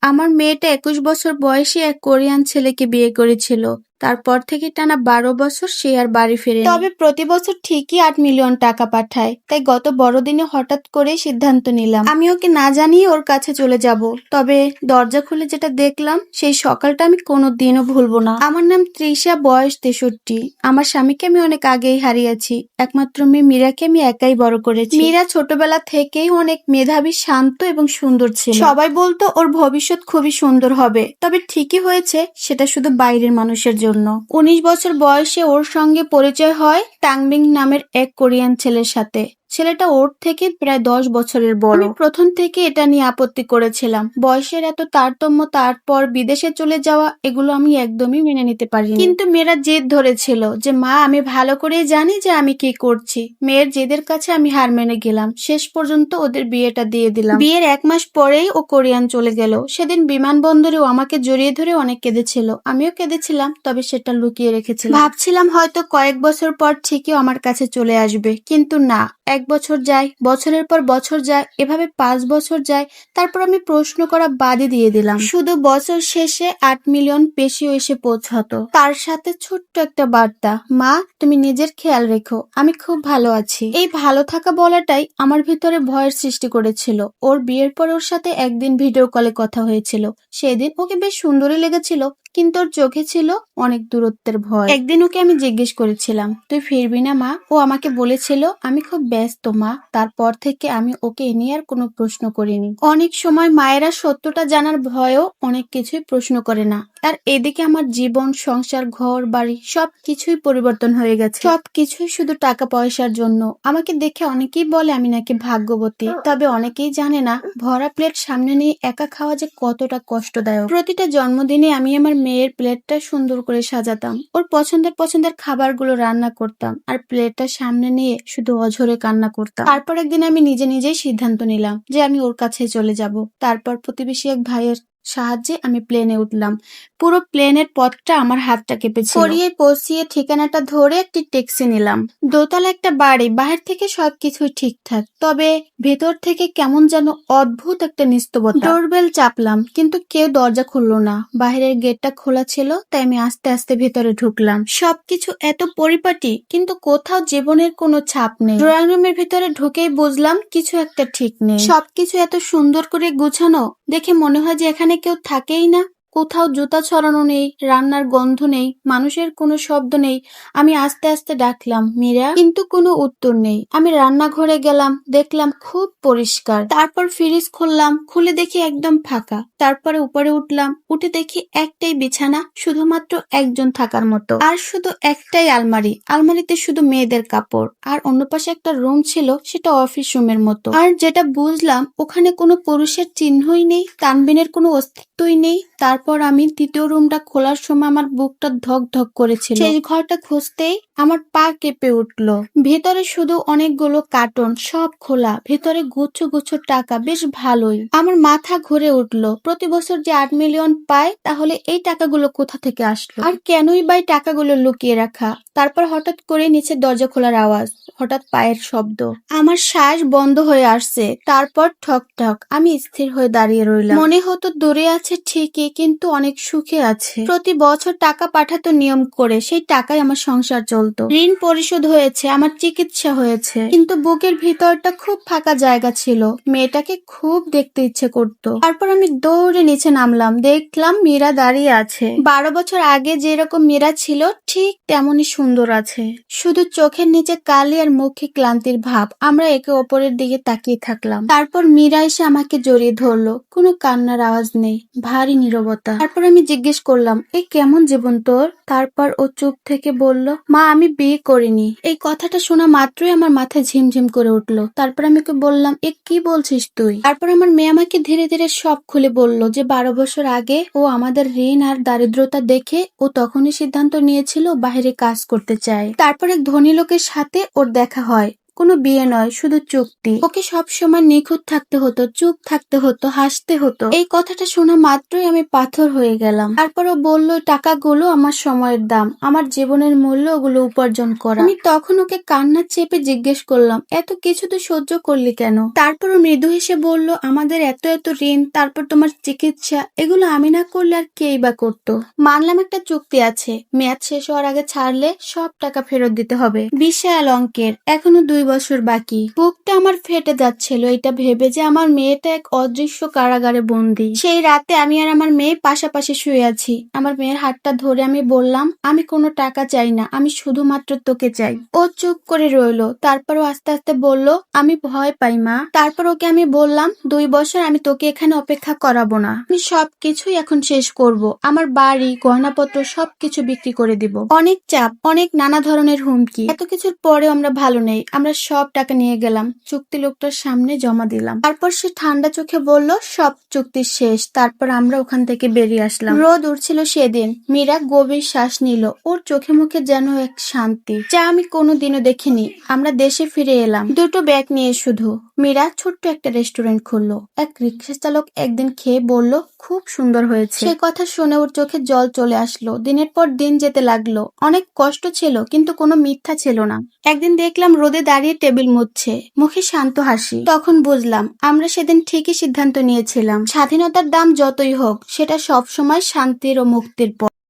আমার মেয়েটা ২১ বছর বয়সে এক কোরিয়ান ছেলেকে বিয়ে করেছিল। তারপর থেকে টানা ১২ বছর সে আর বাড়ি ফেরেনি। তবে প্রতি বছর ঠিকই ৮ মিলিয়ন টাকা পাঠায়। তাই গত বড়দিনে হঠাৎ করেই সিদ্ধান্ত নিলাম আমি ওকে না জানিয়ে ওর কাছে চলে যাব। তবে দরজা খুলে যেটা দেখলাম সেই সকালটা আমি কোনোদিনও ভুলবো না। আমার নাম তৃষা, বয়স ৬৩। আমার স্বামীকে আমি অনেক আগেই হারিয়েছি। একমাত্র মেয়ে মীরাকে আমি একাই বড় করেছি। মীরা ছোটবেলা থেকেই অনেক মেধাবী, শান্ত এবং সুন্দর ছিল। সবাই বলতো ওর ভবিষ্যৎ খুবই সুন্দর হবে। তবে ঠিকই হয়েছে, সেটা শুধু বাইরের মানুষের জন্য। ১৯ বছর বয়সে ওর সঙ্গে পরিচয় হয় টাংবিং নামের এক কোরিয়ান ছেলের সাথে। ছেলেটা ওর থেকে প্রায় ১০ বছরের বড়। আমি প্রথম থেকে এটা নিয়ে আপত্তি করেছিলাম। বয়সের এত তারতম্য, তারপর বিদেশে চলে যাওয়া, এগুলো আমি একদমই মেনে নিতে পারিনি। কিন্তু মেয়েরা জেদ ধরেছিল যে মা, আমি ভালো করেই জানি যে আমি কি করছি। মেয়ের জেদের কাছে আমি হার মেনে গেলাম। শেষ পর্যন্ত ওদের বিয়েটা দিয়ে দিলাম। বিয়ের ১ মাস পরেই ও কোরিয়ান চলে গেল। সেদিন বিমানবন্দরেও আমাকে জড়িয়ে ধরে অনেক কেঁদেছিল। আমিও কেঁদেছিলাম, তবে সেটা লুকিয়ে রেখেছিলাম। ভাবছিলাম হয়তো কয়েক বছর পর ঠিকই আমার কাছে চলে আসবে, কিন্তু না। ১ বছর যায়, বছরের পর বছর যায়, এভাবে ৫ বছর যায়। তারপর আমি প্রশ্ন করা বাদই দিয়ে দিলাম। শুধু বছর শেষে ৮ মিলিয়ন পেশিও এসে পৌঁছাতো। তার সাথে ছোট্ট একটা বার্তা, মা তুমি নিজের খেয়াল রেখো, আমি খুব ভালো আছি। এই ভালো থাকা বলাটাই আমার ভিতরে ভয়ের সৃষ্টি করেছিল। ওর বিয়ের পর ওর সাথে একদিন ভিডিও কলে কথা হয়েছিল। সেদিন ওকে বেশ সুন্দরই লেগেছিল, কিন্তু ওর চোখে ছিল অনেক দূরত্বের ভয়। একদিন ওকে আমি জিজ্ঞেস করেছিলাম, তুই ফিরবি না মা? ও আমাকে বলেছিল, আমি খুব ব্যস্ত মা। তারপর থেকে আমি ওকে এ নিয়ে আর কোনো প্রশ্ন করিনি। অনেক সময় মায়েরা সত্যটা জানার ভয়েও অনেক কিছুই প্রশ্ন করে না। আর এদিকে আমার জীবন, সংসার, ঘর বাড়ি সবকিছুই পরিবর্তন হয়ে গেছে। সবকিছুই শুধু টাকা পয়সার জন্য। আমাকে দেখে অনেকেই বলে আমি নাকি ভাগ্যবতী। তবে অনেকেই জানে না ভরা প্লেট সামনে নিয়ে একা খাওয়া যে কতটা কষ্টদায়ক। প্রতিটা জন্মদিনে আমি আমার মেয়ের প্লেটটা সুন্দর করে সাজাতাম। ওর পছন্দের খাবারগুলো রান্না করতাম। আর প্লেটটা সামনে নিয়ে শুধু অঝরে কান্না করতাম। তারপর একদিন আমি নিজেই সিদ্ধান্ত নিলাম যে আমি ওর কাছে চলে যাব। তারপর প্রতিবেশী এক ভাইয়ের সাহায্যে আমি প্লেনে উঠলাম। পুরো প্লেনের পথটা আমার হাতটা কেঁপেছিল। করিয়ে পৌঁছিয়ে ঠিকানাটা ধরে একটি ট্যাক্সি নিলাম। দোতলা একটা বাড়ি, বাহির থেকে সবকিছুই ঠিকঠাক, তবে ভেতর থেকে কেমন যেন অদ্ভুত একটা নিস্তবতা। ডোরবেল চাপলাম, কিন্তু কেউ দরজা খুললো না। বাহিরের গেটটা খোলা ছিল, তাই আমি আস্তে আস্তে ভেতরে ঢুকলাম। সবকিছু এত পরিপাটি, কিন্তু কোথাও জীবনের কোনো ছাপ নেই। ড্রয়িং রুমের ভিতরে ঢুকেই বুঝলাম কিছু একটা ঠিক নেই। সবকিছু এত সুন্দর করে গুছানো দেখে মনে হয় যে এখানে কেউ থাকেই না। কোথাও জুতা ছড়ানো নেই, রান্নার গন্ধ নেই, মানুষের কোনো শব্দ নেই। আমি আস্তে আস্তে ডাকলাম, মীরা, কিন্তু কোনো উত্তর নেই। আমি রান্নাঘরে গেলাম, দেখলাম খুব পরিষ্কার। তারপর ফ্রিজ খুললাম, খুলে দেখি একদম ফাঁকা। তারপরে উপরে উঠলাম, উঠে দেখি একটাই বিছানা, শুধুমাত্র একজন থাকার মতো। আর শুধু একটাই আলমারি, আলমারিতে শুধু মেয়েদের কাপড়। আর অন্য পাশে একটা রুম ছিল, সেটা অফিস রুমের মতো। আর যেটা বুঝলাম, ওখানে কোনো পুরুষের চিহ্নই নেই, তানবিনের কোনো অস্তিত্বই নেই। তারপর আমি দ্বিতীয় রুমটা খোলার সময় আমার বুকটা ধক ধক করেছিল। শেষ ঘরটা খুঁজতেই আমার পা কেঁপে উঠলো। ভেতরে শুধু অনেকগুলো কার্টন, সব খোলা, ভেতরে গুচ্ছ গুচ্ছ টাকা, বেশ ভালোই। আমার মাথা ঘুরে উঠলো। প্রতি বছর যে ৮ মিলিয়ন পায়, তাহলে এই টাকাগুলো কোথা থেকে আসলো? আর কেনই বা টাকাগুলো লুকিয়ে রাখা? তারপর হঠাৎ করে নিচে দরজা খোলার আওয়াজ, হঠাৎ পায়ের শব্দ। আমার শ্বাস বন্ধ হয়ে আসছে। তারপর ঠক ঠক। আমি স্থির হয়ে দাঁড়িয়ে রইলাম। মনে হতো দূরে আছে ঠিকই, কিন্তু অনেক সুখে আছে। প্রতি বছর টাকা পাঠাতো নিয়ম করে, সেই টাকায় আমার সংসার চলতো। ঋণ পরিশোধ হয়েছে, আমার চিকিৎসা হয়েছে, কিন্তু বুকের ভিতরটা খুব ফাঁকা জায়গা ছিল। মেয়েটাকে খুব দেখতে ইচ্ছে করতো। তারপর আমি দৌড়ে নিচে নামলাম, দেখলাম মীরা দাঁড়িয়ে আছে। ১২ বছর আগে যেরকম মীরা ছিল, ঠিক তেমনই সুন্দর আছে। শুধু চোখের নিচে কালি আর মুখে ক্লান্তির ভাব। আমরা একে অপরের দিকে তাকিয়ে থাকলাম। তারপর মীরা এসে আমাকে জড়িয়ে ধরলো। কোনো কান্নার আওয়াজ নেই, ভারী নীরবতা। তারপর আমি জিজ্ঞেস করলাম, এ কেমন জীবন তোর? তারপর ও চুপ থেকে বলল, মা আমি বিয়ে করিনি। এই কথাটা শোনা মাত্রই আমার মাথায় ঝিমঝিম করে উঠলো। তারপর আমি ওকে বললাম, এ কি বলছিস তুই? তারপর আমার মেয়ে আমাকে ধীরে ধীরে সব খুলে বলল যে ১২ বছর আগে ও আমাদের ঋণ আর দারিদ্রতা দেখে ও তখনই সিদ্ধান্ত নিয়েছিল বাইরে কাজ করতে চায়। তারপর এক ধনী লোকের সাথে ওর দেখা হয়। কোনো বিয়ে নয়, শুধু চুক্তি। ওকে সবসময় নিখুঁত থাকতে হতো, চুপ থাকতে হতো, হাসতে হতো। এই কথাটা শোনা মাত্রই আমি পাথর হয়ে গেলাম। তারপর ও বলল টাকাগুলো আমার সময়ের দাম, আমার জীবনের মূল্য ওগুলো উপার্জন করা। আমি তখন ওকে কান্না চেপে জিজ্ঞেস করলাম, এত কিছু তো সহ্য করলি কেন? তারপর ও মৃদু হেসে বলল, আমাদের এত এত ঋণ, তারপর তোমার চিকিৎসা, এগুলো আমি না করলে আর কেই বা করতো। মানলাম একটা চুক্তি আছে, মেয়াদ শেষ হওয়ার আগে ছাড়লে সব টাকা ফেরত দিতে হবে। বিশাল অঙ্কের, এখনো 2 বছর বাকি। বুকটা আমার ফেটে যাচ্ছিল এটা ভেবে যে আমার মেয়েটা এক অদৃশ্য কারাগারে বন্দী। সেই রাতে আমি আর আমার মেয়ে পাশাপাশি শুয়ে আছি। আমার মেয়ের হাতটা ধরে আমি বললাম, আমি কোনো টাকা চাই না, আমি শুধুমাত্র তোকে চাই। ও চুপ করে রইলো, তারপরও আস্তে আস্তে বলল, আমি ভয় পাই মা। তারপর ওকে আমি বললাম, 2 বছর আমি তোকে এখানে অপেক্ষা করাবো না, আমি সবকিছুই এখন শেষ করব। আমার বাড়ি, গহনাপত্র সবকিছু বিক্রি করে দিব। অনেক চাপ, অনেক নানা ধরনের হুমকি, এত কিছুর পরেও আমরা ভালো নেই। আমরা সব টাকা নিয়ে গেলাম, চুক্তি লোকটার সামনে জমা দিলাম। তারপর সে ঠান্ডা চোখে বলল, সব চুক্তি শেষ। তারপর আমরা ওখান থেকে বেরিয়ে আসলাম। রোদ উঠছিল সেদিন। মীরা গভীর শ্বাস নিল, ওর চোখে মুখে যেন এক শান্তি, যা আমি কোনোদিনও দেখিনি। আমরা দেশে ফিরে এলাম 2টো ব্যাগ নিয়ে শুধু। মীরা ছোট্ট একটা রেস্টুরেন্ট খুললো। এক রিক্সা চালক একদিন খেয়ে বলল, খুব সুন্দর হয়েছে। সে কথা শুনে ওর চোখে জল চলে আসলো। দিনের পর দিন যেতে লাগলো। অনেক কষ্ট ছিল, কিন্তু কোনো মিথ্যা ছিল না। একদিন দেখলাম রোদে দাঁড়িয়ে টেবিল মুছছে, মুখে শান্ত হাসি। তখন বুঝলাম আমরা সেদিন ঠিকই সিদ্ধান্ত নিয়েছিলাম। স্বাধীনতার দাম যতই হোক, সেটা সবসময় শান্তির ও মুক্তির পথ।